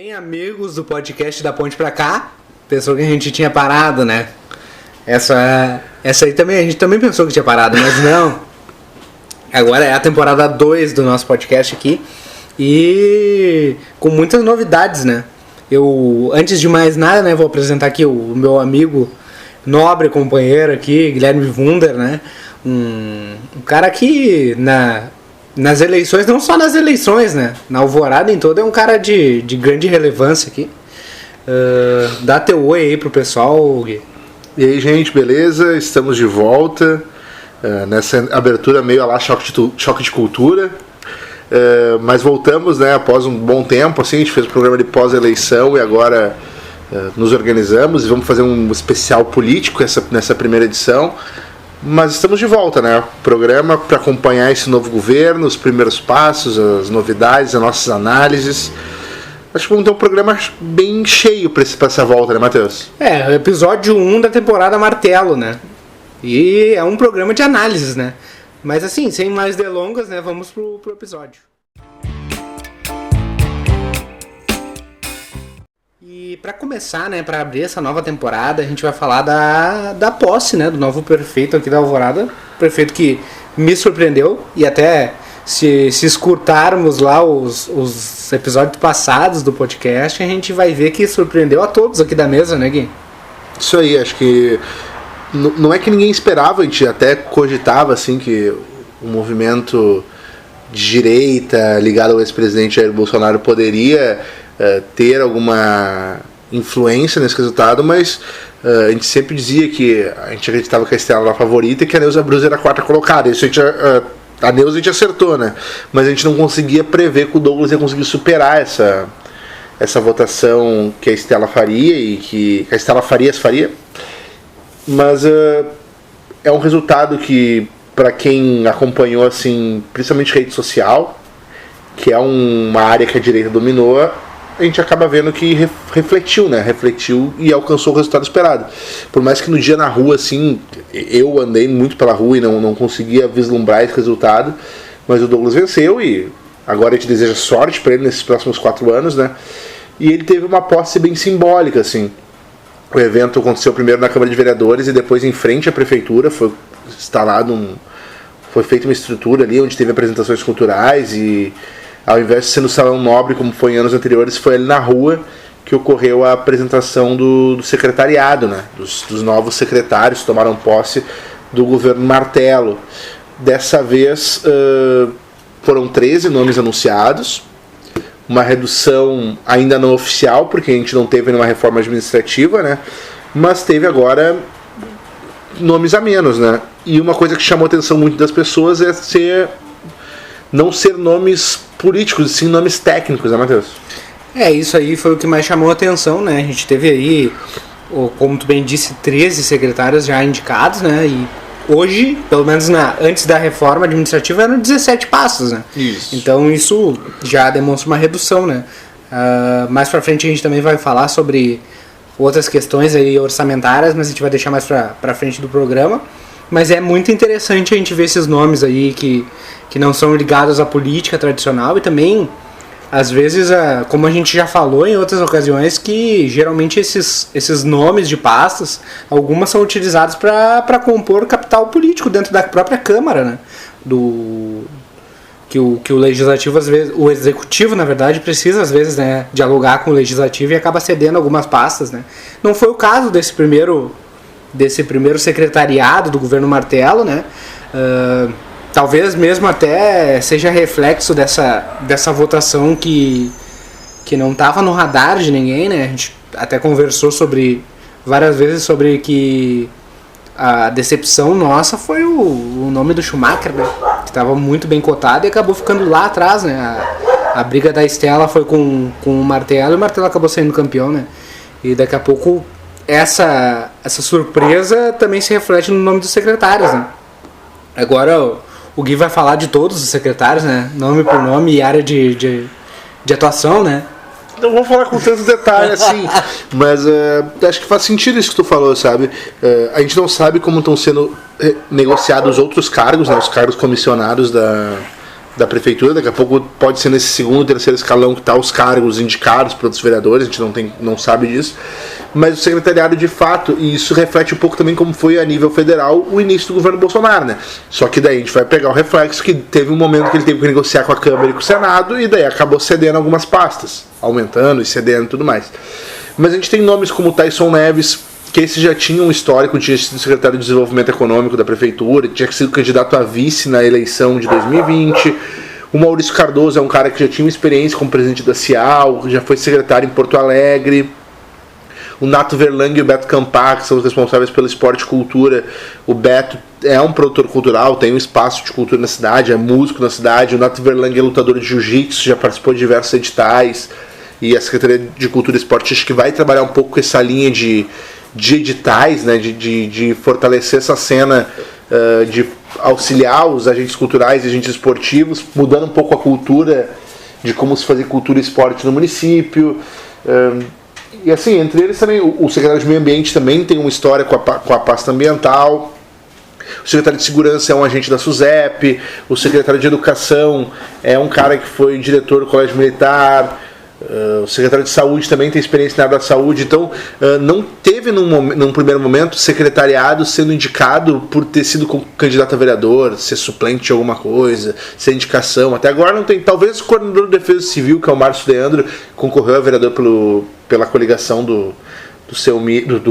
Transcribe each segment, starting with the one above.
bem, amigos do podcast da Ponte Pra Cá? Pensou que a gente tinha parado, né? Essa aí também, a gente também pensou que tinha parado, mas não. Agora é a temporada 2 do nosso podcast aqui. E com muitas novidades, né? Eu, antes de mais nada, né, vou apresentar aqui o meu amigo, nobre companheiro aqui, Guilherme Wunder, né? Um cara que nas eleições, não só nas eleições, né? Na Alvorada em toda, é um cara de grande relevância aqui. Dá teu oi aí pro pessoal, Gui. E aí, gente, beleza? Estamos de volta nessa abertura meio a lá choque de cultura. Mas voltamos, né, após um bom tempo, assim, a gente fez um programa de pós-eleição e agora nos organizamos e vamos fazer um especial político nessa primeira edição. Mas estamos de volta, né? Programa para acompanhar esse novo governo, os primeiros passos, as novidades, as nossas análises. Acho que vamos ter um programa bem cheio para essa volta, né, Matheus? O episódio 1 da temporada Martelo, né? E é um programa de análises, né? Mas assim, sem mais delongas, né? Vamos pro episódio. E para começar, né, para abrir essa nova temporada, a gente vai falar da posse, né, do novo prefeito aqui da Alvorada. Prefeito que me surpreendeu, e até se escutarmos lá os episódios passados do podcast, a gente vai ver que surpreendeu a todos aqui da mesa, né, Gui? Isso aí, acho que não é que ninguém esperava, a gente até cogitava assim que o movimento de direita ligado ao ex-presidente Jair Bolsonaro poderia ter alguma influência nesse resultado, mas a gente sempre dizia que a gente acreditava que a Estela era a favorita e que a Neuza Brus era a quarta colocada. Isso a Neuza a gente acertou, né? Mas a gente não conseguia prever que o Douglas ia conseguir superar essa votação que a Estela faria e que a Estela Farias faria. Mas é um resultado que, para quem acompanhou, assim, principalmente rede social, que é uma área que a direita dominou, a gente acaba vendo que refletiu, né? Refletiu e alcançou o resultado esperado. Por mais que no dia na rua, assim, eu andei muito pela rua e não conseguia vislumbrar esse resultado, mas o Douglas venceu e agora a gente deseja sorte para ele nesses próximos 4 anos, né? E ele teve uma posse bem simbólica, assim. O evento aconteceu primeiro na Câmara de Vereadores e depois em frente à Prefeitura. Foi feita uma estrutura ali onde teve apresentações culturais e, ao invés de ser no Salão Nobre, como foi em anos anteriores, foi ali na rua que ocorreu a apresentação do secretariado, né? Dos novos secretários que tomaram posse do governo Martelo. Dessa vez foram 13 nomes anunciados, uma redução ainda não oficial, porque a gente não teve nenhuma reforma administrativa, né? Mas teve agora nomes a menos, né? E uma coisa que chamou a atenção muito das pessoas é não ser nomes políticos, sim nomes técnicos, né, Matheus? Isso aí foi o que mais chamou a atenção, né? A gente teve aí, como tu bem disse, 13 secretários já indicados, né? E hoje, pelo menos antes da reforma administrativa, eram 17 passos, né? Isso. Então isso já demonstra uma redução, né? Mais pra frente a gente também vai falar sobre outras questões aí orçamentárias, mas a gente vai deixar mais pra frente do programa. Mas é muito interessante a gente ver esses nomes aí que não são ligados à política tradicional e também, às vezes, como a gente já falou em outras ocasiões, que geralmente esses nomes de pastas, algumas são utilizados para compor capital político dentro da própria Câmara, né? Que o legislativo, às vezes, o executivo, na verdade, precisa, às vezes, né, dialogar com o legislativo e acaba cedendo algumas pastas, né? Não foi o caso desse primeiro secretariado do governo Martelo, né? Talvez mesmo até seja reflexo dessa votação que não estava no radar de ninguém, né? A gente até conversou várias vezes sobre que a decepção nossa foi o nome do Schumacher, né? Que estava muito bem cotado e acabou ficando lá atrás, né? A briga da Estela foi com o Martelo e o Martelo acabou sendo campeão, né? E daqui a pouco essa surpresa também se reflete no nome dos secretários, né? Agora o Gui vai falar de todos os secretários, né? Nome por nome e área de atuação, né? Não vou falar com tanto detalhe assim, mas acho que faz sentido isso que tu falou, sabe? A gente não sabe como estão sendo negociados outros cargos, né? Os cargos comissionados da prefeitura, daqui a pouco pode ser nesse segundo, terceiro escalão que está os cargos indicados para outros vereadores, a gente não sabe disso, mas o secretariado de fato, e isso reflete um pouco também como foi a nível federal o início do governo Bolsonaro, né? Só que daí a gente vai pegar o reflexo que teve um momento que ele teve que negociar com a Câmara e com o Senado, e daí acabou cedendo algumas pastas, aumentando e cedendo e tudo mais. Mas a gente tem nomes como Taisson Neves, que esse já tinha um histórico, tinha sido secretário de Desenvolvimento Econômico da Prefeitura, tinha sido candidato a vice na eleição de 2020. O Maurício Cardoso é um cara que já tinha uma experiência como presidente da Cial, já foi secretário em Porto Alegre. O Nato Verlang e o Beto Campar, que são os responsáveis pelo esporte e cultura. O Beto é um produtor cultural, tem um espaço de cultura na cidade, é músico na cidade. O Nato Verlang é lutador de jiu-jitsu, já participou de diversos editais. E a Secretaria de Cultura e Esporte acho que vai trabalhar um pouco com essa linha de editais, né, de fortalecer essa cena, de auxiliar os agentes culturais e agentes esportivos, mudando um pouco a cultura de como se fazer cultura e esporte no município. E assim, entre eles também, o secretário de Meio Ambiente também tem uma história com a pasta ambiental. O secretário de Segurança é um agente da SUSEP. O secretário de Educação é um cara que foi diretor do Colégio Militar. O secretário de Saúde também tem experiência na área da saúde. Então não teve num primeiro momento secretariado sendo indicado por ter sido candidato a vereador, ser suplente de alguma coisa, ser indicação. Até agora não tem. Talvez o coordenador de Defesa Civil, que é o Márcio Leandro, concorreu a vereador pela coligação do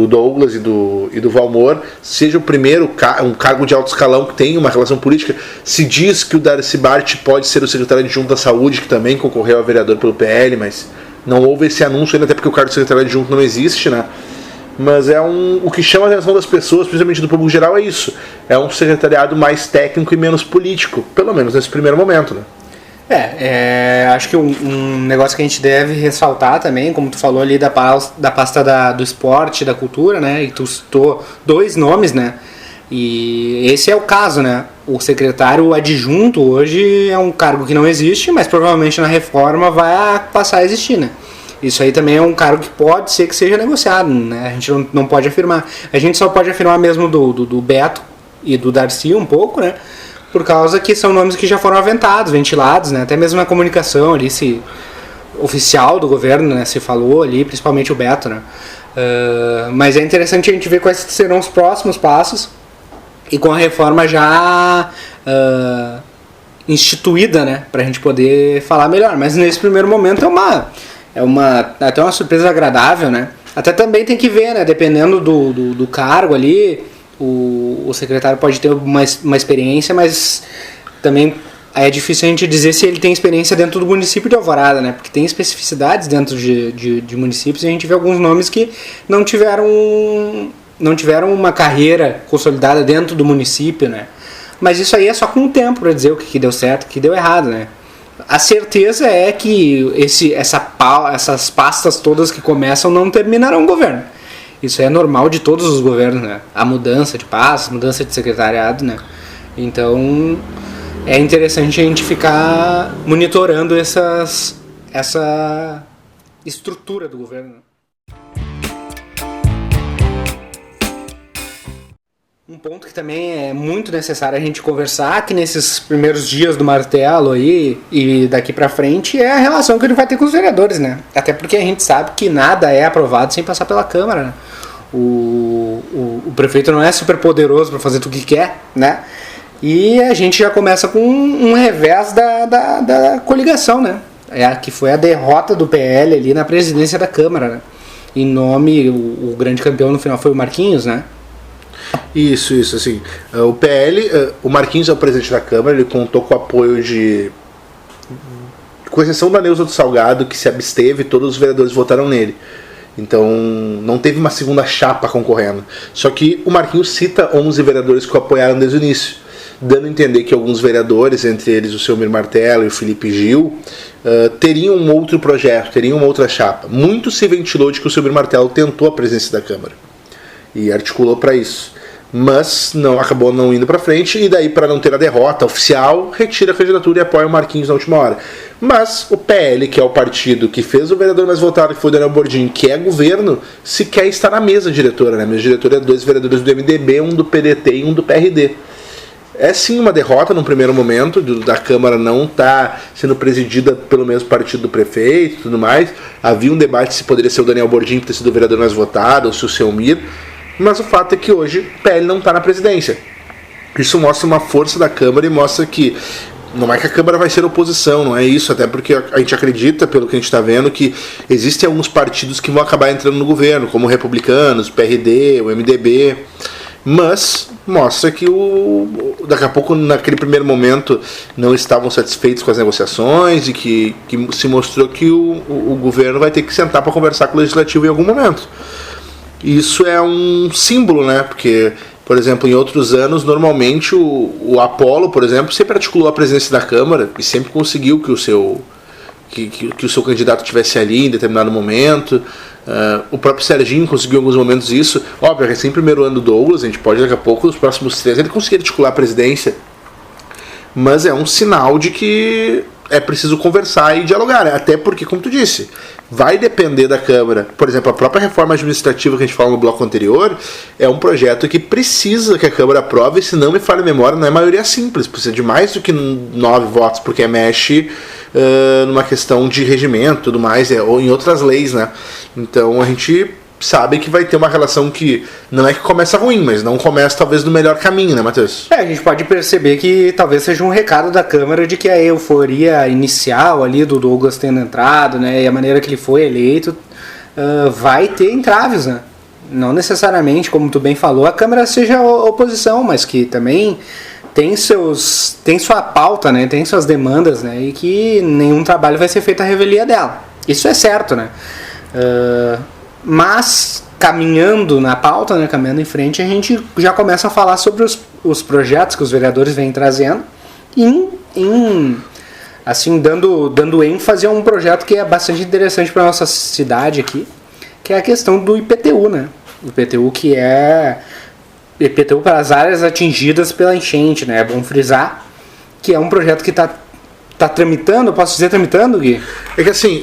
Douglas e do Valmor, seja o primeiro um cargo de alto escalão que tem uma relação política. Se diz que o Darcy Bart pode ser o secretário adjunto da Saúde, que também concorreu a vereador pelo PL, mas não houve esse anúncio ainda, até porque o cargo de secretário adjunto não existe, né? Mas o que chama a atenção das pessoas, principalmente do público geral, é isso. É um secretariado mais técnico e menos político, pelo menos nesse primeiro momento, né? Acho que um negócio que a gente deve ressaltar também, como tu falou ali da pasta do esporte, da cultura, né? E tu citou 2 nomes, né? E esse é o caso, né? O secretário adjunto hoje é um cargo que não existe, mas provavelmente na reforma vai passar a existir, né? Isso aí também é um cargo que pode ser que seja negociado, né? A gente não pode afirmar. A gente só pode afirmar mesmo do Beto e do Darcy um pouco, né? Por causa que são nomes que já foram aventados, ventilados, né? Até mesmo na comunicação ali, oficial do governo, né? Se falou ali, principalmente o Beto, né? Mas é interessante a gente ver quais serão os próximos passos e com a reforma já instituída, né? Pra gente poder falar melhor. Mas nesse primeiro momento até uma surpresa agradável, né? Até também tem que ver, né? Dependendo do cargo ali, o secretário pode ter uma experiência, mas também é difícil a gente dizer se ele tem experiência dentro do município de Alvorada, né? Porque tem especificidades dentro de municípios e a gente vê alguns nomes que não tiveram uma carreira consolidada dentro do município, né? Mas isso aí é só com o tempo para dizer o que deu certo e o que deu errado, né? A certeza é que essas pastas todas que começam não terminarão o governo. Isso é normal de todos os governos, né? A mudança de pastas, mudança de secretariado, né? Então é interessante a gente ficar monitorando essa estrutura do governo. Um ponto que também é muito necessário a gente conversar, que nesses primeiros dias do martelo aí e daqui pra frente, é a relação que ele vai ter com os vereadores, né? Até porque a gente sabe que nada é aprovado sem passar pela Câmara, né? O prefeito não é super poderoso para fazer tudo o que quer, né? E a gente já começa com um revés da coligação, né? Que foi a derrota do PL ali na presidência da Câmara, né? Em nome, o grande campeão no final foi o Marquinhos, né? Isso, assim. O PL, o Marquinhos é o presidente da Câmara, ele contou com o apoio com exceção da Neuza do Salgado, que se absteve, todos os vereadores votaram nele. Então não teve uma segunda chapa concorrendo. Só que o Marquinhos cita 11 vereadores que o apoiaram desde o início, dando a entender que alguns vereadores, entre eles o Selmir Martello e o Felipe Gil, teriam um outro projeto, teriam uma outra chapa. Muito se ventilou de que o Selmir Martello tentou a presidência da Câmara e articulou para isso, mas acabou não indo para frente, e daí, para não ter a derrota oficial, retira a candidatura e apoia o Marquinhos na última hora. Mas o PL, que é o partido que fez o vereador mais votado, que foi o Daniel Bordim, que é governo, sequer está na mesa diretora, né? A mesa diretora é 2 vereadores do MDB, um do PDT e um do PRD. É sim uma derrota num primeiro momento, da Câmara não estar sendo presidida pelo mesmo partido do prefeito e tudo mais. Havia um debate se poderia ser o Daniel Bordin, que ter sido o vereador mais votado, ou se o Selmir. Mas o fato é que hoje o PL não está na presidência. Isso mostra uma força da Câmara e mostra que não é que a Câmara vai ser oposição, não é isso, até porque a gente acredita, pelo que a gente está vendo, que existem alguns partidos que vão acabar entrando no governo, como o Republicanos, o PRD, o MDB, mas mostra que daqui a pouco, naquele primeiro momento, não estavam satisfeitos com as negociações e que se mostrou que o governo vai ter que sentar para conversar com o Legislativo em algum momento. Isso é um símbolo, né? Porque, por exemplo, em outros anos, normalmente o Apolo, por exemplo, sempre articulou a presidência da Câmara e sempre conseguiu que o seu candidato estivesse ali em determinado momento. O próprio Serginho conseguiu em alguns momentos isso. Óbvio, recém primeiro ano do Douglas, a gente pode daqui a pouco, nos próximos 3, ele conseguir articular a presidência. Mas é um sinal de que é preciso conversar e dialogar, até porque, como tu disse, vai depender da Câmara. Por exemplo, a própria reforma administrativa que a gente falou no bloco anterior é um projeto que precisa que a Câmara aprove, se não me falha a memória, não é maioria simples, precisa de mais do que 9 votos, porque mexe numa questão de regimento e tudo mais, ou em outras leis, né? Então a gente sabe que vai ter uma relação que não é que começa ruim, mas não começa talvez no melhor caminho, né, Matheus? A gente pode perceber que talvez seja um recado da Câmara de que a euforia inicial ali do Douglas tendo entrado, né, e a maneira que ele foi eleito, vai ter entraves, né? Não necessariamente, como tu bem falou, a Câmara seja oposição, mas que também tem sua pauta, né, tem suas demandas, né, e que nenhum trabalho vai ser feito à revelia dela. Isso é certo, né? Mas, caminhando na pauta, né, caminhando em frente, a gente já começa a falar sobre os projetos que os vereadores vêm trazendo assim, dando ênfase a um projeto que é bastante interessante para a nossa cidade aqui, que é a questão do IPTU, né? O IPTU que é IPTU para as áreas atingidas pela enchente, né? É bom frisar que é um projeto que está tramitando, posso dizer tramitando, Gui? É que assim,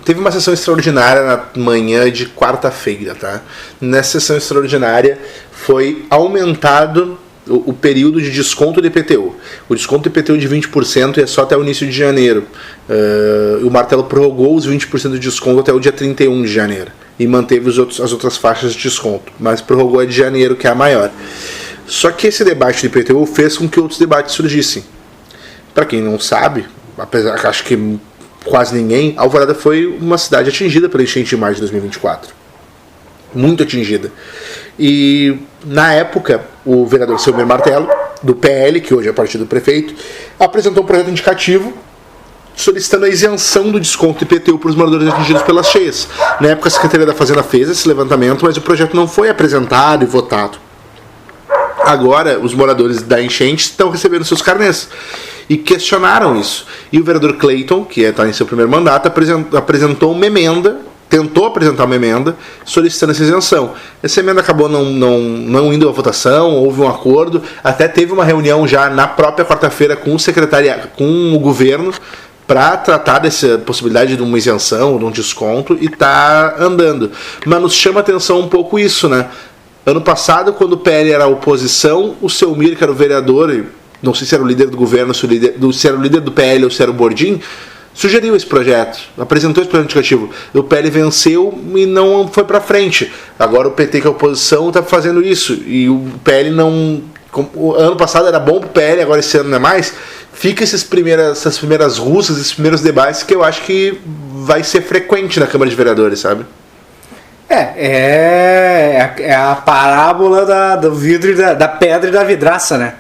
teve uma sessão extraordinária na manhã de quarta-feira, tá? Nessa sessão extraordinária foi aumentado o período de desconto do IPTU. O desconto do IPTU de 20% é só até o início de janeiro. O Martelo prorrogou os 20% de desconto até o dia 31 de janeiro. E manteve as outras faixas de desconto. Mas prorrogou a de janeiro, que é a maior. Só que esse debate do IPTU fez com que outros debates surgissem. Para quem não sabe, apesar que acho que quase ninguém, Alvorada foi uma cidade atingida pela enchente de maio de 2024. Muito atingida. E, na época, o vereador Selmir Martelo, do PL, que hoje é partido do prefeito, apresentou um projeto indicativo solicitando a isenção do desconto do IPTU para os moradores atingidos pelas cheias. Na época, a Secretaria da Fazenda fez esse levantamento, mas o projeto não foi apresentado e votado. Agora, os moradores da enchente estão recebendo seus carnês. E questionaram isso. E o vereador Clayton, que está em seu primeiro mandato, apresentou uma emenda, tentou apresentar uma emenda solicitando essa isenção. Essa emenda acabou não indo à votação, houve um acordo, até teve uma reunião já na própria quarta-feira com o governo para tratar dessa possibilidade de uma isenção, de um desconto, e está andando. Mas nos chama a atenção um pouco isso, né? Ano passado, quando o PL era a oposição, o Selmir, que era o vereador, não sei se era o líder do governo, se era o líder do PL ou se era o Bordin, sugeriu esse projeto, apresentou esse projeto indicativo. O PL venceu e não foi para frente. Agora o PT, que é a oposição, está fazendo isso. E o PL não... O ano passado era bom para o PL, agora esse ano não é mais. Fica essas primeiras russas, esses primeiros debates que eu acho que vai ser frequente na Câmara de Vereadores, sabe? É a parábola do vidro e da pedra e da vidraça, né?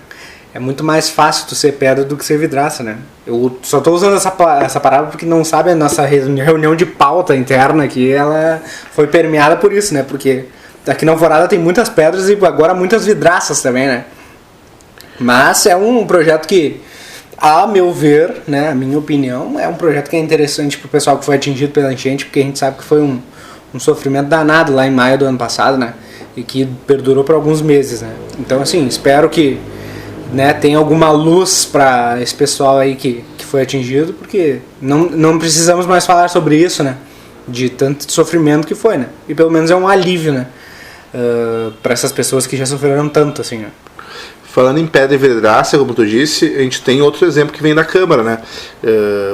É muito mais fácil tu ser pedra do que ser vidraça, né? Eu só estou usando essa parábola porque não sabe a nossa reunião de pauta interna aqui, ela foi permeada por isso, né? Porque aqui na Alvorada tem muitas pedras e agora muitas vidraças também, né? Mas é um projeto que, a meu ver, né, a minha opinião, é um projeto que é interessante pro pessoal que foi atingido pela enchente, porque a gente sabe que foi um sofrimento danado lá em maio do ano passado, né? E que perdurou por alguns meses, né? Então, assim, espero que, né, tenha alguma luz para esse pessoal aí que foi atingido, porque não precisamos mais falar sobre isso, né? De tanto sofrimento que foi, né? E pelo menos é um alívio, né? Para essas pessoas que já sofreram tanto, assim, né? Falando em pedra e vidraça, como tu disse, a gente tem outro exemplo que vem da Câmara, né?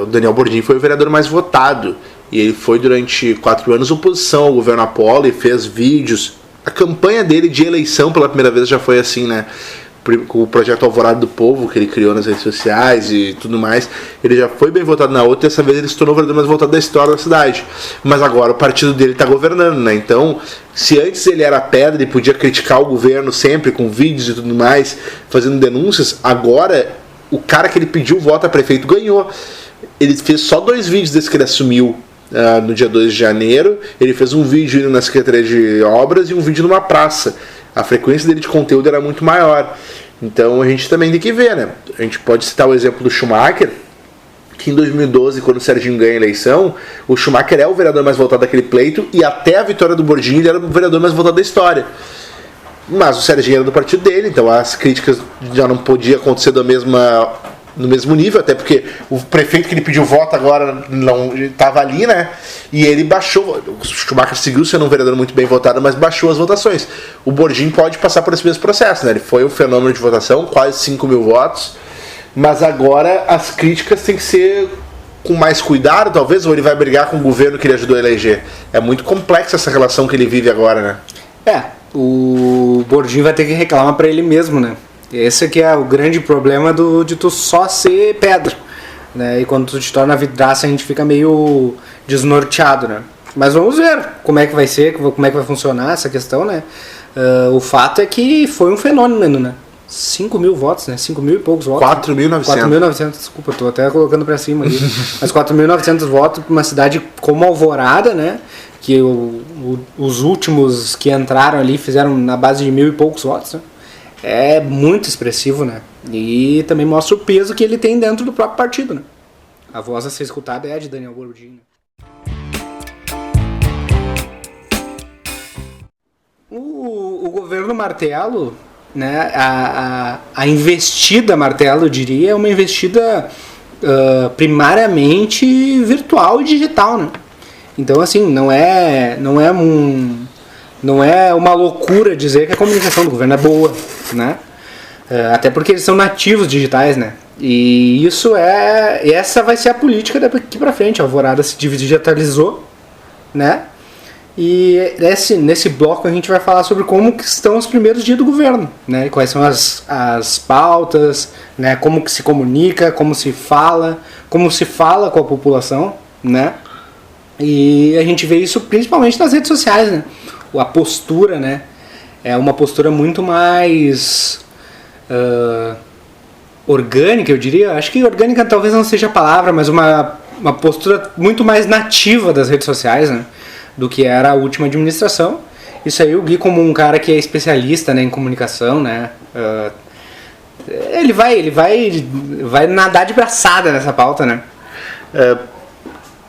O Daniel Bordin foi o vereador mais votado. E ele foi durante 4 anos oposição ao governo Apolo e fez vídeos. A campanha dele de eleição pela primeira vez já foi assim, né? Com o projeto Alvorada do Povo, que ele criou nas redes sociais e tudo mais, ele já foi bem votado na outra, e dessa vez ele se tornou o vereador mais votado da história da cidade. Mas agora o partido dele está governando, né? Então, se antes ele era pedra e podia criticar o governo sempre com vídeos e tudo mais, fazendo denúncias, agora o cara que ele pediu voto a prefeito ganhou. Ele fez só 2 vídeos desde que ele assumiu. No dia 2 de janeiro, ele fez um vídeo indo na Secretaria de Obras e um vídeo numa praça. A frequência dele de conteúdo era muito maior. Então a gente também tem que ver, né? A gente pode citar o exemplo do Schumacher, que em 2012, quando o Serginho ganha a eleição, o Schumacher é o vereador mais votado daquele pleito, e até a vitória do Bordin ele era o vereador mais votado da história. Mas o Serginho era do partido dele, então as críticas já não podiam acontecer no mesmo nível, até porque o prefeito que ele pediu voto agora não estava ali, né? E ele baixou. O Schumacher seguiu sendo um vereador muito bem votado, mas baixou as votações. O Bordin pode passar por esse mesmo processo, né? Ele foi um fenômeno de votação, quase 5 mil votos, mas agora as críticas têm que ser com mais cuidado, talvez, ou ele vai brigar com o governo que ele ajudou a eleger. É muito complexa essa relação que ele vive agora, né? O Bordin vai ter que reclamar para ele mesmo, né? Esse aqui é o grande problema de tu só ser pedra, né? E quando tu te torna vidraça a gente fica meio desnorteado, né? Mas vamos ver como é que vai ser, como é que vai funcionar essa questão, né? O fato é que foi um fenômeno, né? 5 mil votos, né? 5 mil e poucos votos. 4.900. 4.900, desculpa, tô até colocando pra cima ali. Mas 4.900 votos pra uma cidade como Alvorada, né? Que os últimos que entraram ali fizeram na base de 1.000 e poucos votos, né? É muito expressivo, né? E também mostra o peso que ele tem dentro do próprio partido, né? A voz a ser escutada é a de Daniel Bordin. O governo Martelo, né? A investida Martelo, eu diria, é uma investida primariamente virtual e digital, né? Então, assim, não é uma loucura dizer que a comunicação do governo é boa, né? Até porque eles são nativos digitais, né? E essa vai ser a política daqui pra frente. A Alvorada se digitalizou, né? E nesse bloco a gente vai falar sobre como que estão os primeiros dias do governo, né? Quais são as pautas, né? Como que se comunica, como se fala com a população, né? E a gente vê isso principalmente nas redes sociais, né? A postura, né? É uma postura muito mais orgânica, eu diria. Acho que orgânica talvez não seja a palavra, mas uma postura muito mais nativa das redes sociais, né? Do que era a última administração. Isso aí o Gui, como um cara que é especialista, né, em comunicação, né? Ele vai nadar de braçada nessa pauta, né?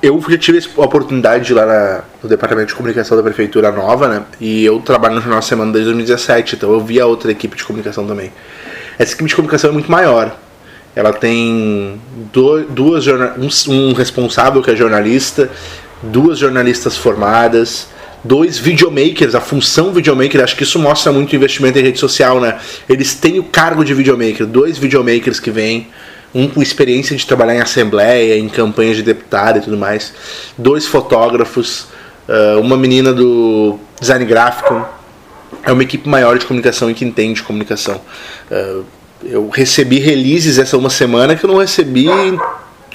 Eu já tive a oportunidade de ir lá no departamento de comunicação da prefeitura nova, né? E eu trabalho no Jornal Semana desde 2017, então eu vi a outra equipe de comunicação também. Essa equipe de comunicação é muito maior. Ela tem um responsável que é jornalista, 2 jornalistas formadas, 2 videomakers. A função videomaker, acho que isso mostra muito o investimento em rede social, né? Eles têm o cargo de videomaker, 2 videomakers que vêm. Um com experiência de trabalhar em assembleia, em campanhas de deputado e tudo mais. 2 fotógrafos, uma menina do design gráfico. É uma equipe maior de comunicação e que entende comunicação. Eu recebi releases essa uma semana que eu não recebi em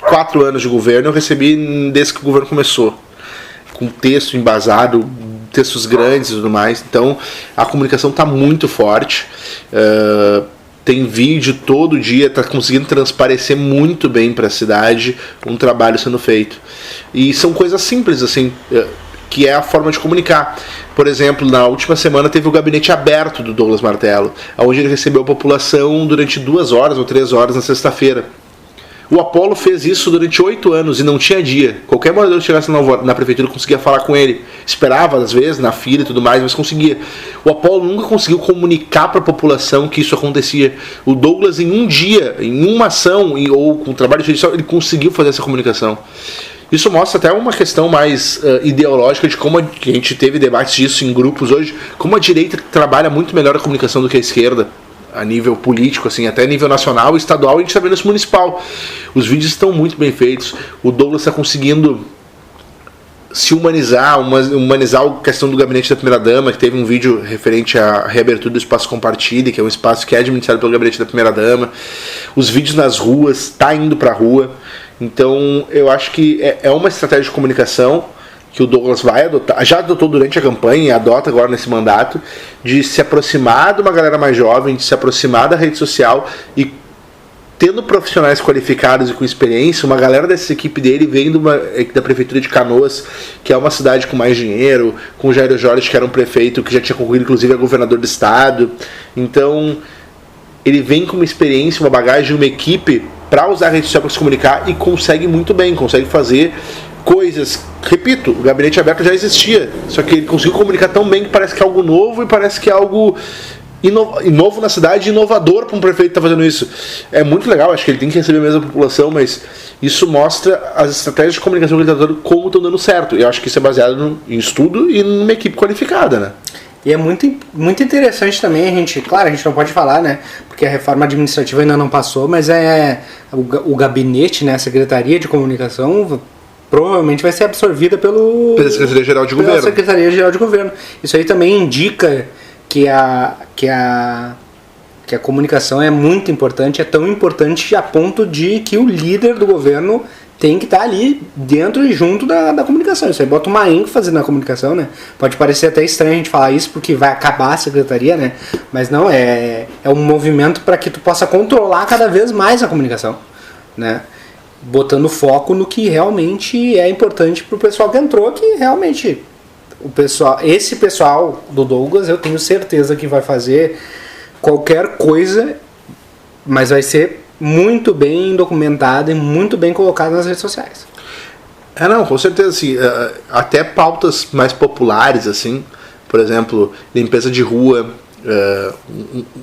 4 anos de governo. Eu recebi desde que o governo começou. Com texto embasado, textos grandes e tudo mais. Então a comunicação está muito forte. Tem vídeo todo dia, está conseguindo transparecer muito bem para a cidade um trabalho sendo feito. E são coisas simples, assim, que é a forma de comunicar. Por exemplo, na última semana teve o gabinete aberto do Douglas Martelo, onde ele recebeu a população durante 2 horas ou 3 horas na sexta-feira. O Apolo fez isso durante 8 anos e não tinha dia. Qualquer morador que chegasse na prefeitura conseguia falar com ele. Esperava, às vezes, na fila e tudo mais, mas conseguia. O Apolo nunca conseguiu comunicar para a população que isso acontecia. O Douglas, em um dia, em uma ação, ou com o trabalho judicial, ele conseguiu fazer essa comunicação. Isso mostra até uma questão mais ideológica de como a gente teve debates disso em grupos hoje, como a direita trabalha muito melhor a comunicação do que a esquerda. a nível político, assim, até nível nacional e estadual, e a gente está vendo isso municipal. Os vídeos estão muito bem feitos, o Douglas está conseguindo se humanizar a questão do gabinete da primeira-dama, que teve um vídeo referente à reabertura do espaço Compartilhe, que é um espaço que é administrado pelo gabinete da primeira-dama. Os vídeos nas ruas, tá indo pra rua. Então eu acho que é uma estratégia de comunicação que o Douglas vai adotar, já adotou durante a campanha e adota agora nesse mandato, de se aproximar de uma galera mais jovem, de se aproximar da rede social e tendo profissionais qualificados e com experiência, uma galera dessa equipe dele vem da Prefeitura de Canoas, que é uma cidade com mais dinheiro, com o Jair Jorge, que era um prefeito que já tinha concorrido, inclusive, a governador do estado. Então, ele vem com uma experiência, uma bagagem, uma equipe para usar a rede social para se comunicar e consegue muito bem, consegue fazer coisas. Repito, o gabinete aberto já existia, só que ele conseguiu comunicar tão bem que parece que é algo novo e parece que é algo novo na cidade, inovador para um prefeito estar fazendo isso. É muito legal, acho que ele tem que receber mesmo a população, mas isso mostra as estratégias de comunicação que ele está dando, como estão dando certo. Eu acho que isso é baseado em estudo e numa equipe qualificada, né? E é muito, muito interessante também a gente não pode falar, né? Porque a reforma administrativa ainda não passou, mas o gabinete, né, a Secretaria de Comunicação provavelmente vai ser absorvida pela Secretaria-Geral de Governo. Secretaria-Geral de Governo. Isso aí também indica que a comunicação é muito importante, é tão importante a ponto de que o líder do governo tem que estar ali dentro e junto da comunicação. Isso aí bota uma ênfase na comunicação, né? Pode parecer até estranho a gente falar isso porque vai acabar a secretaria, né? Mas não, é um movimento para que tu possa controlar cada vez mais a comunicação, né? Botando foco no que realmente é importante para o pessoal que entrou, que realmente esse pessoal do Douglas, eu tenho certeza que vai fazer qualquer coisa, mas vai ser muito bem documentado e muito bem colocado nas redes sociais. Não, com certeza, assim, até pautas mais populares, assim, por exemplo, limpeza de rua,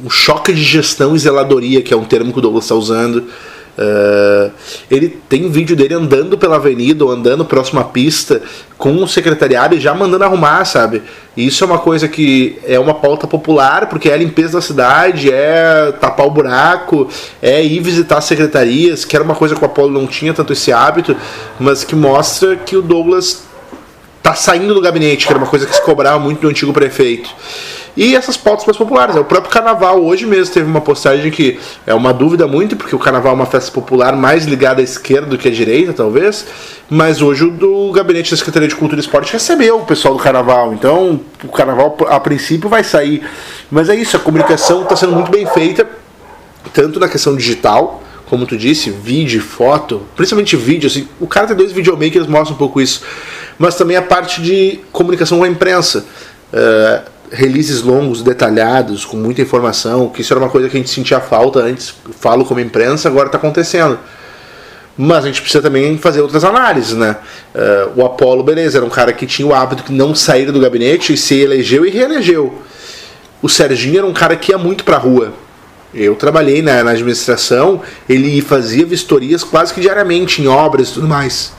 um choque de gestão e zeladoria, que é um termo que o Douglas está usando. Ele tem vídeo dele andando pela avenida ou andando próximo à pista com o secretariado e já mandando arrumar, sabe? E isso é uma coisa que é uma pauta popular, porque é a limpeza da cidade, é tapar o buraco, é ir visitar as secretarias, que era uma coisa que o Apolo não tinha tanto esse hábito, mas que mostra que o Douglas tá saindo do gabinete, que era uma coisa que se cobrava muito do antigo prefeito. E essas pautas mais populares, o próprio carnaval, hoje mesmo teve uma postagem que é uma dúvida muito, porque o carnaval é uma festa popular mais ligada à esquerda do que à direita, talvez, mas hoje o gabinete da Secretaria de Cultura e Esporte recebeu o pessoal do carnaval, então o carnaval a princípio vai sair, mas é isso, a comunicação está sendo muito bem feita, tanto na questão digital, como tu disse, vídeo, foto, principalmente vídeo, assim, o cara tem 2 videomakers, mostra um pouco isso, mas também a parte de comunicação com a imprensa, releases longos, detalhados, com muita informação, que isso era uma coisa que a gente sentia falta antes, falo como imprensa, agora está acontecendo. Mas a gente precisa também fazer outras análises, né? O Apolo, beleza, era um cara que tinha o hábito de não sair do gabinete e se elegeu e reelegeu. O Serginho era um cara que ia muito pra rua. Eu trabalhei na administração, ele fazia vistorias quase que diariamente em obras e tudo mais.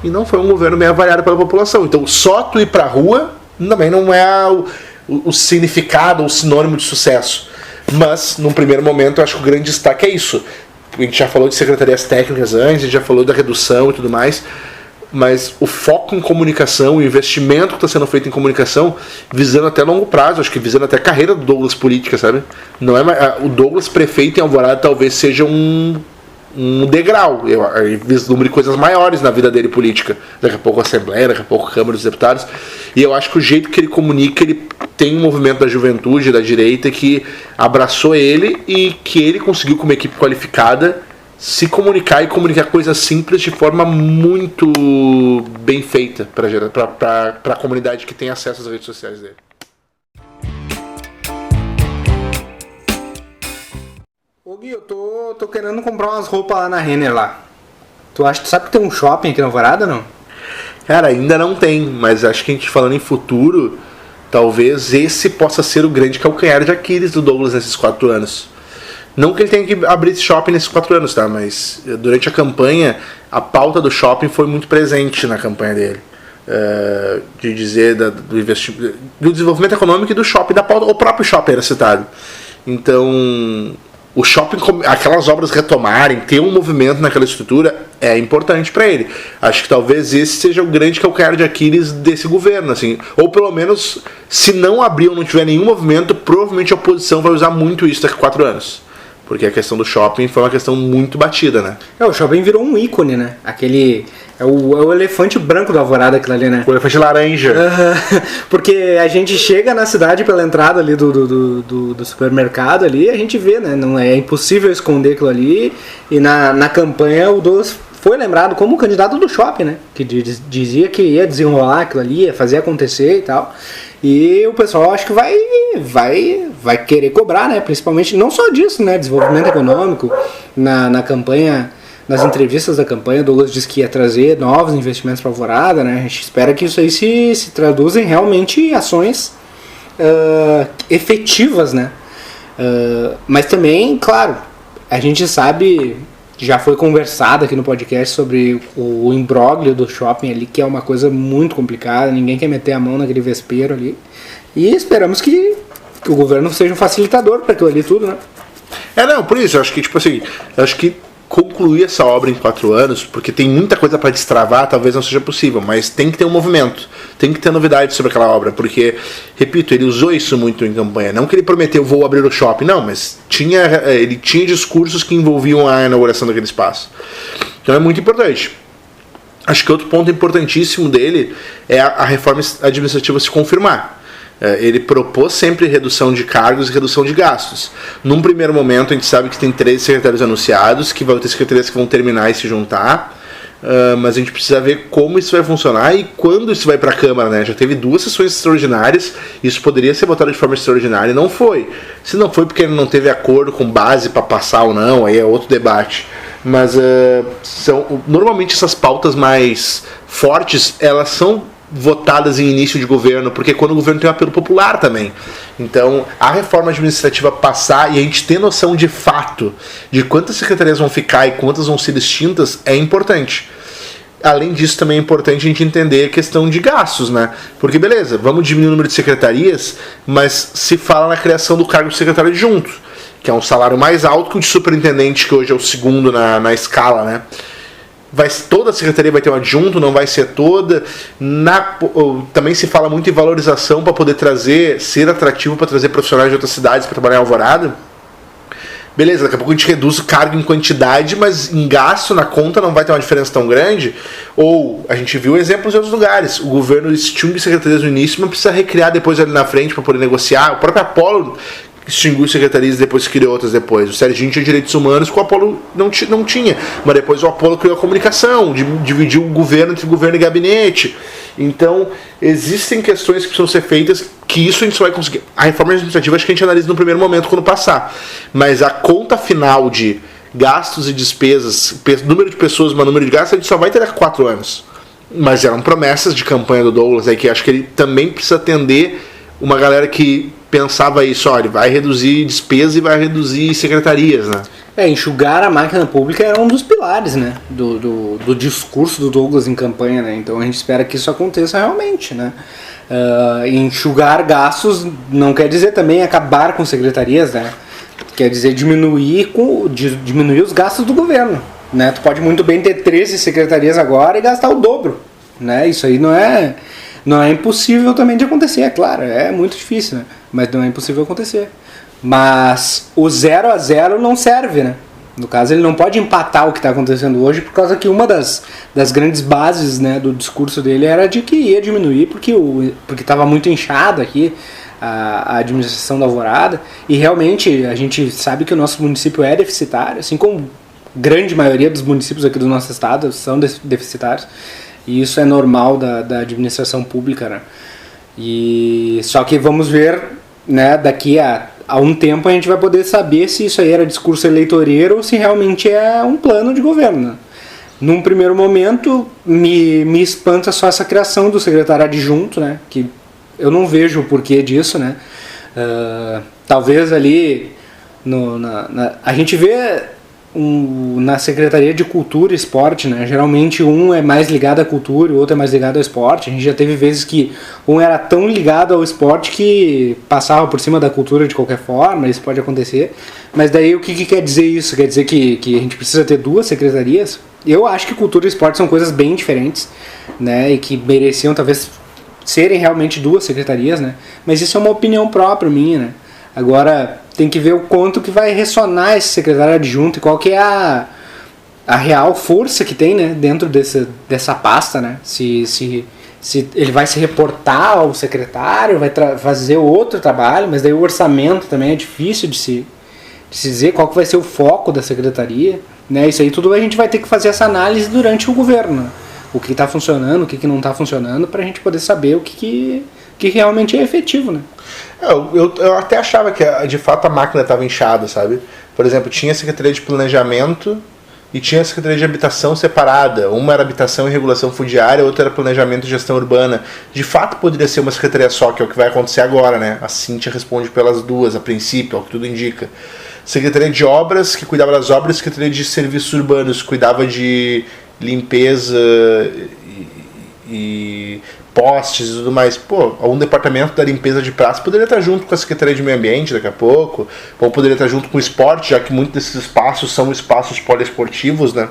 E não foi um governo bem avaliado pela população. Então só tu ir pra rua também não é o significado, o sinônimo de sucesso. Mas, num primeiro momento, eu acho que o grande destaque é isso. A gente já falou de secretarias técnicas antes, a gente já falou da redução e tudo mais, mas o foco em comunicação, o investimento que está sendo feito em comunicação, visando até longo prazo, acho que visando até a carreira do Douglas política, sabe? Não é o Douglas prefeito em Alvorada talvez seja um degrau, eu vislumbre coisas maiores na vida dele política, daqui a pouco a Assembleia, daqui a pouco a Câmara dos Deputados, e eu acho que o jeito que ele comunica, ele tem um movimento da juventude, da direita, que abraçou ele e que ele conseguiu, com uma equipe qualificada, se comunicar e comunicar coisas simples de forma muito bem feita para a comunidade que tem acesso às redes sociais dele. Ô Gui, eu tô querendo comprar umas roupas lá na Renner lá. Tu sabe que tem um shopping aqui na Alvorada, não? Cara, ainda não tem, mas acho que a gente falando em futuro, talvez esse possa ser o grande calcanhar de Aquiles do Douglas nesses 4 anos. Não que ele tenha que abrir esse shopping nesses 4 anos, tá? Mas durante a campanha, a pauta do shopping foi muito presente na campanha dele. De dizer do desenvolvimento econômico e do shopping, da pauta, o próprio shopping era citado. Então, o shopping, aquelas obras retomarem, ter um movimento naquela estrutura é importante para ele. Acho que talvez esse seja o grande calcanhar de Aquiles desse governo, assim. Ou pelo menos, se não abrir ou não tiver nenhum movimento, provavelmente a oposição vai usar muito isso daqui a 4 anos. Porque a questão do shopping foi uma questão muito batida, né? O shopping virou um ícone, né? Aquele... É o elefante branco da Alvorada, aquilo ali, né? O elefante laranja. Porque a gente chega na cidade pela entrada ali do supermercado ali, a gente vê, né? Não é impossível esconder aquilo ali. E na campanha o Douglas foi lembrado como candidato do shopping, né? Que dizia que ia desenrolar aquilo ali, ia fazer acontecer e tal. E o pessoal acho que vai querer cobrar, né? Principalmente, não só disso, né? Desenvolvimento econômico. Na campanha, nas entrevistas da campanha, o Douglas disse que ia trazer novos investimentos para a Alvorada, né? A gente espera que isso aí se traduza em realmente ações efetivas, né? Mas também, claro, a gente sabe, já foi conversado aqui no podcast sobre o imbróglio do shopping ali, que é uma coisa muito complicada, ninguém quer meter a mão naquele vespeiro ali. E esperamos que o governo seja um facilitador para aquilo ali tudo, né? Não, por isso, eu acho que, tipo assim, concluir essa obra em 4 anos, porque tem muita coisa para destravar, talvez não seja possível, mas tem que ter um movimento, tem que ter novidade sobre aquela obra, porque, repito, ele usou isso muito em campanha, não que ele prometeu, vou abrir o shopping, não, mas ele tinha discursos que envolviam a inauguração daquele espaço. Então é muito importante. Acho que outro ponto importantíssimo dele é a reforma administrativa se confirmar. Ele propôs sempre redução de cargos e redução de gastos. Num primeiro momento, a gente sabe que tem 13 secretários anunciados, que vão ter secretarias que vão terminar e se juntar, mas a gente precisa ver como isso vai funcionar e quando isso vai para a Câmara, né? Já teve 2 sessões extraordinárias, isso poderia ser votado de forma extraordinária e não foi. Se não foi porque ele não teve acordo com base para passar ou não, aí é outro debate. Mas normalmente essas pautas mais fortes, elas são votadas em início de governo, porque quando o governo tem um apelo popular também. Então, a reforma administrativa passar e a gente ter noção de fato de quantas secretarias vão ficar e quantas vão ser extintas é importante. Além disso, também é importante a gente entender a questão de gastos, né? Porque, beleza, vamos diminuir o número de secretarias, mas se fala na criação do cargo de secretário adjunto, que é um salário mais alto que o de superintendente, que hoje é o segundo na escala, né? Toda a secretaria vai ter um adjunto, não vai ser toda. Também se fala muito em valorização para poder ser atrativo para trazer profissionais de outras cidades para trabalhar em Alvorada. Beleza, daqui a pouco a gente reduz o cargo em quantidade, mas em gasto na conta não vai ter uma diferença tão grande. Ou a gente viu exemplos em outros lugares. O governo extingue secretarias no início, mas precisa recriar depois ali na frente para poder negociar. O próprio Apolo extinguiu secretarias e depois criou outras depois. O Serginho tinha direitos humanos que o Apolo não tinha. Mas depois o Apolo criou a comunicação, dividiu o governo entre governo e gabinete. Então, existem questões que precisam ser feitas que isso a gente só vai conseguir. A reforma administrativa acho que a gente analisa no primeiro momento quando passar. Mas a conta final de gastos e despesas, número de pessoas, mas número de gastos, a gente só vai ter daqui a 4 anos. Mas eram promessas de campanha do Douglas, que acho que ele também precisa atender uma galera que pensava isso, olha, vai reduzir despesa e vai reduzir secretarias, né? Enxugar a máquina pública era um dos pilares, né, do discurso do Douglas em campanha, né? Então a gente espera que isso aconteça realmente, né? Enxugar gastos não quer dizer também acabar com secretarias, né? Quer dizer diminuir os gastos do governo, né? Tu pode muito bem ter 13 secretarias agora e gastar o dobro, né? Isso aí não é impossível também de acontecer, é claro, é muito difícil, né? Mas não é impossível acontecer. Mas o 0 a 0 não serve, né? No caso, ele não pode empatar o que está acontecendo hoje, por causa que uma das grandes bases, né, do discurso dele era de que ia diminuir porque estava muito inchado aqui a administração da Alvorada. E realmente a gente sabe que o nosso município é deficitário, assim como a grande maioria dos municípios aqui do nosso estado são deficitários. E isso é normal da administração pública, né? E só que vamos ver, né, daqui a um tempo a gente vai poder saber se isso aí era discurso eleitoreiro ou se realmente é um plano de governo, né? Num primeiro momento me espanta só essa criação do secretário adjunto, né? Que eu não vejo o porquê disso, né? Talvez ali a gente vê na Secretaria de Cultura e Esporte, né? Geralmente um é mais ligado à cultura e o outro é mais ligado ao esporte. A gente já teve vezes que um era tão ligado ao esporte que passava por cima da cultura de qualquer forma, isso pode acontecer. Mas daí o que quer dizer isso? Quer dizer que a gente precisa ter duas secretarias? Eu acho que cultura e esporte são coisas bem diferentes, né? E que mereciam talvez serem realmente duas secretarias, né? Mas isso é uma opinião própria minha, né? Agora tem que ver o quanto que vai ressonar esse secretário adjunto e qual que é a real força que tem, né, dentro dessa pasta, né? Se ele vai se reportar ao secretário, vai fazer outro trabalho, mas daí o orçamento também é difícil de se dizer qual que vai ser o foco da secretaria, né? Isso aí tudo a gente vai ter que fazer essa análise durante o governo, né? O que está funcionando, o que não está funcionando, para a gente poder saber o que realmente é efetivo, né? Eu até achava que de fato a máquina estava inchada, sabe? Por exemplo, tinha a Secretaria de Planejamento e tinha a Secretaria de Habitação separada. Uma era Habitação e Regulação Fundiária, outra era Planejamento e Gestão Urbana. De fato poderia ser uma secretaria só, que é o que vai acontecer agora, né? A Cíntia responde pelas duas, a princípio, é o que tudo indica. Secretaria de Obras, que cuidava das obras, Secretaria de Serviços Urbanos, que cuidava de limpeza e postes e tudo mais. Pô, algum departamento da limpeza de praça poderia estar junto com a Secretaria de Meio Ambiente daqui a pouco, ou poderia estar junto com o esporte, já que muitos desses espaços são espaços poliesportivos, né?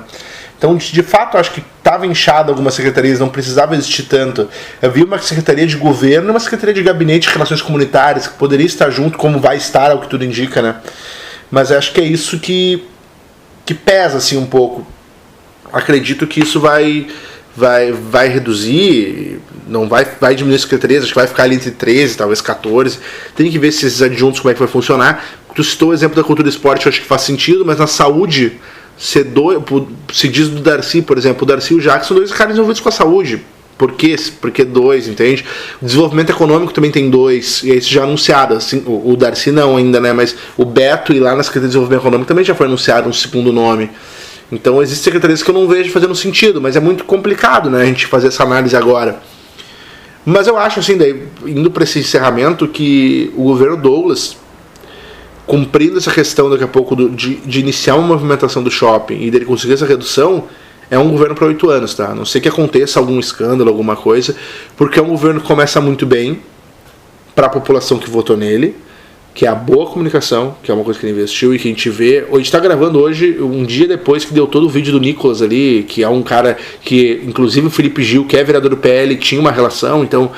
Então, de fato, acho que estava inchado algumas secretarias, não precisava existir tanto. Eu vi uma secretaria de governo e uma secretaria de gabinete de relações comunitárias, que poderia estar junto, como vai estar, é o que tudo indica, né? Mas acho que é isso que pesa, assim, um pouco. Acredito que isso vai reduzir, não vai diminuir as secretarias, acho que vai ficar ali entre 13, talvez 14. Tem que ver se esses adjuntos, como é que vai funcionar. Tu citou o exemplo da cultura e esporte, eu acho que faz sentido, mas na saúde, se diz do Darcy, por exemplo, o Darcy e o Jacques são dois caras envolvidos com a saúde. Por quê? Porque dois, entende? O desenvolvimento econômico também tem dois, e é isso já anunciado, assim, o Darcy não ainda, né, mas o Beto, e lá na Secretaria de Desenvolvimento Econômico também já foi anunciado um segundo nome. Então existem secretarias que eu não vejo fazendo sentido, mas é muito complicado, né, a gente fazer essa análise agora. Mas eu acho, assim, daí, indo para esse encerramento, que o governo Douglas, cumprindo essa questão daqui a pouco de iniciar uma movimentação do shopping e dele conseguir essa redução, é um governo para 8 anos, tá? A não sei que aconteça algum escândalo, alguma coisa, porque é um governo que começa muito bem para a população que votou nele, que é a boa comunicação, que é uma coisa que ele investiu e que a gente vê. A gente está gravando hoje, um dia depois que deu todo o vídeo do Nicolas ali, que é um cara que, inclusive o Felipe Gil, que é vereador do PL, tinha uma relação, então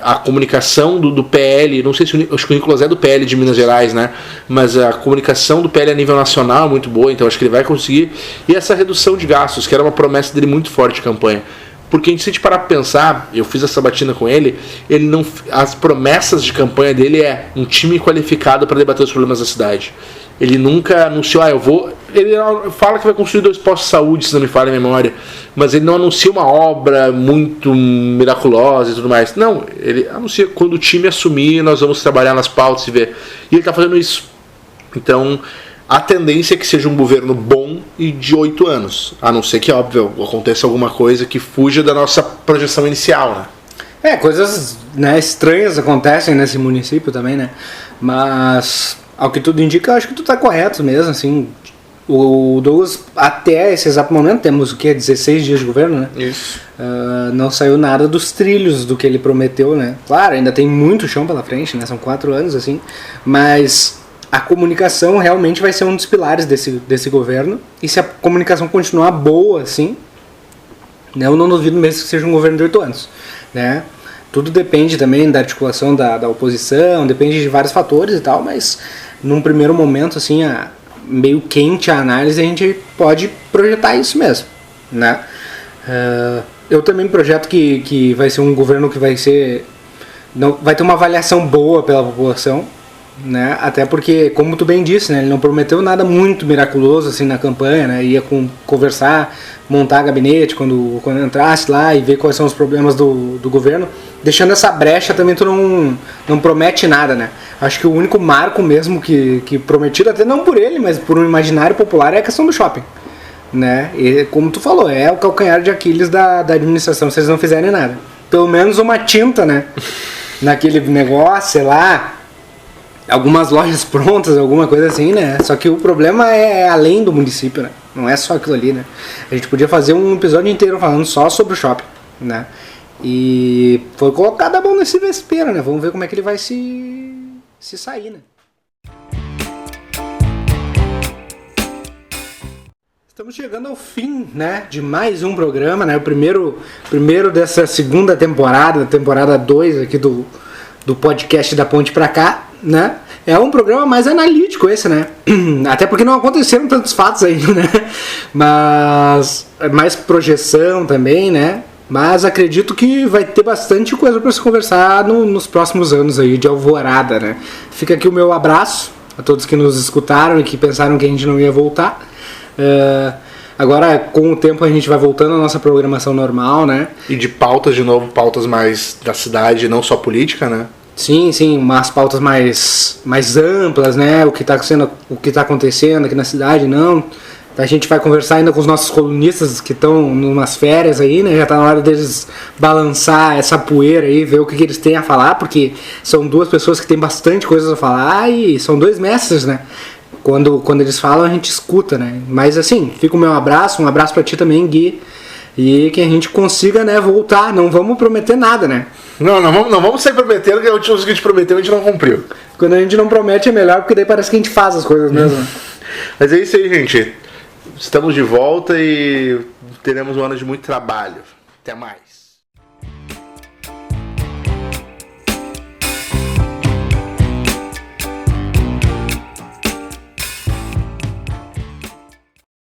a comunicação do PL, não sei se acho que o Nicolas é do PL de Minas Gerais, né? Mas a comunicação do PL a nível nacional é muito boa, então acho que ele vai conseguir. E essa redução de gastos, que era uma promessa dele muito forte de campanha. Porque se a gente parar para pensar, eu fiz essa batina com ele não, as promessas de campanha dele é um time qualificado para debater os problemas da cidade. Ele nunca anunciou, ele fala que vai construir 2 postos de saúde, se não me falha a memória, mas ele não anuncia uma obra muito miraculosa e tudo mais. Não, ele anuncia quando o time assumir, nós vamos trabalhar nas pautas e ver. E ele está fazendo isso. Então, a tendência é que seja um governo bom e de 8 anos. A não ser que, óbvio, aconteça alguma coisa que fuja da nossa projeção inicial, né? Coisas, né, estranhas acontecem nesse município também, né? Mas, ao que tudo indica, eu acho que tu tá correto mesmo, assim. O Douglas, até esse exato momento, temos o que? 16 dias de governo, né? Isso. Não saiu nada dos trilhos do que ele prometeu, né? Claro, ainda tem muito chão pela frente, né? São 4 anos, assim. Mas a comunicação realmente vai ser um dos pilares desse governo. E se a comunicação continuar boa, assim, né, eu não duvido mesmo que seja um governo de 8 anos, né? Tudo depende também da articulação da oposição, depende de vários fatores e tal, mas num primeiro momento, assim, meio quente a análise, a gente pode projetar isso mesmo, né? Eu também projeto que vai ser um governo que vai ter uma avaliação boa pela população, né? Até porque, como tu bem disse, né, ele não prometeu nada muito miraculoso assim na campanha, né? Ia conversar, montar gabinete quando entrasse lá e ver quais são os problemas do governo. Deixando essa brecha também tu não promete nada, né? Acho que o único marco mesmo que prometido, até não por ele, mas por um imaginário popular, é a questão do shopping, né? E como tu falou, é o calcanhar de Aquiles da administração se eles não fizerem nada. Pelo menos uma tinta, né? Naquele negócio, sei lá. algumas lojas prontas, alguma coisa assim, né? Só que o problema é além do município, né? Não é só aquilo ali, né? A gente podia fazer um episódio inteiro falando só sobre o shopping, né? E foi colocado a mão nesse vespeiro, né? Vamos ver como é que ele vai se sair, né? Estamos chegando ao fim, né, de mais um programa, né? O primeiro dessa segunda temporada, temporada 2 aqui do podcast da Ponte Pra Cá, né? É um programa mais analítico esse, né? Até porque não aconteceram tantos fatos ainda, né? Mas mais projeção também, né? Mas acredito que vai ter bastante coisa para se conversar nos próximos anos aí de Alvorada, né? Fica aqui o meu abraço a todos que nos escutaram e que pensaram que a gente não ia voltar. Agora, com o tempo, a gente vai voltando à nossa programação normal, né? E de pautas, de novo, pautas mais da cidade, não só política, né? Sim, umas pautas mais amplas, né? O que tá acontecendo aqui na cidade, não. A gente vai conversar ainda com os nossos colunistas que estão numas férias aí, né? Já tá na hora deles balançar essa poeira aí, ver o que eles têm a falar, porque são duas pessoas que têm bastante coisa a falar e são dois mestres, né? Quando eles falam, a gente escuta, né? Mas assim, fica o meu abraço, um abraço pra ti também, Gui. E que a gente consiga, né, voltar. Não vamos prometer nada, né? Não vamos sair prometendo, que a última vez que a gente prometeu a gente não cumpriu. Quando a gente não promete é melhor, porque daí parece que a gente faz as coisas mesmo. Mas é isso aí, gente. Estamos de volta e teremos um ano de muito trabalho. Até mais.